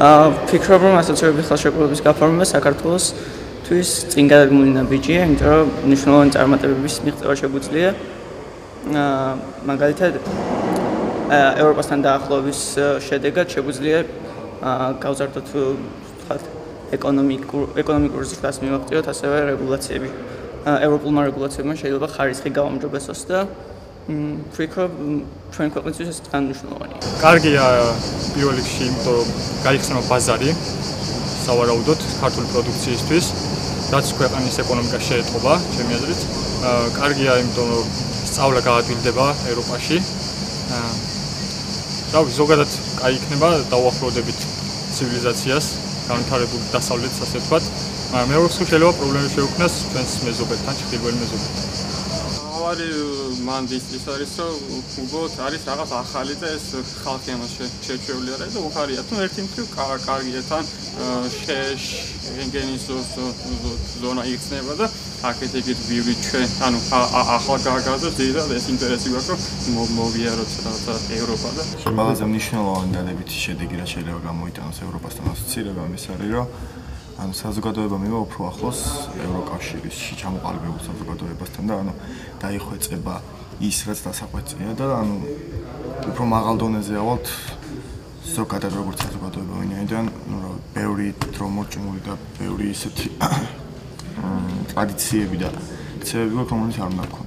ფიქრობ, რომ ასოციირების ხელშეკრულების გაფორმება საქართველოსთვის წინ გადადგმული ნაბიჯია, იმიტომ რომ მნიშვნელოვანი წარმატებების მიღწევა შეგვიძლია. მაგალითად, ევროპასთან დაახლოების შედეგად შეგვიძლია გავზარდოთ ეკონომიკური ზრდას მივაღწიოთ, ასევე რეგულაციები. ევროპულმა რეგულაციებმა შეიძლება ხარისხი გავამჯობესოს და ვფიქრობ, ჩვენ ქვეყნისთვის ეს მნიშვნელოვანია. კარგია პირველ რიგში, იმიტომ რომ გაიხსნება ბაზარი სავარაუდოდ ქართული პროდუქციისთვის, რაც ქვეყნის ეკონომიკას შეეთყობა, ჩემი აზრით. კარგია, იმიტომ რომ სწავლა გაადვილდება ევროპაში. ზოგადად კაი იქნება დავუახლოვდებით ცივილიზაციას, განვითარებული დასავლეთს, ასე ვთქვათ. მაგრამ მეორე რიგში შეიძლება პრობლემები შეუქმნას ჩვენს მეზობელთან, ჩრდილოეთ მეზობელთან. მან ის არის, რომ უბრალოდ არის რაღაც ახალი და ეს ხალხი ამას შეჩვეული არა და უხარია. თუ ერთი მხრივ კარგია თან შენგენის ზონა იხსნება და აქეთ ეგეთ ვირი ჩვენ, ანუ ახლა გაგაზრდოს ძირითადად ეს ინტერესი გვაქვს, რომ მოვიაროთ რაღაცა ევროპა და ყველაზე მნიშვნელოვანი დადებითი შედეგი რაც შეიძლება გამოიტანოს ევროპასთან ასოცირებამ ის არის, რომ ანუ საზოგადოება მივა უფრო ახლოს ევროკავშირში ჩამოყალიბებულ საზოგადოებასთან და ანუ დაიხვეწება ის რაც დასახვეწია და ანუ უფრო მაღალ დონეზე ავალთ ზოგადად როგორც საზოგადოება ვინაიდან ბევრი დრო მორჭმული და ბევრი ისეთი ტრადიციები და ცებები გვაქვს რომელიც არ უნდა გქონდეს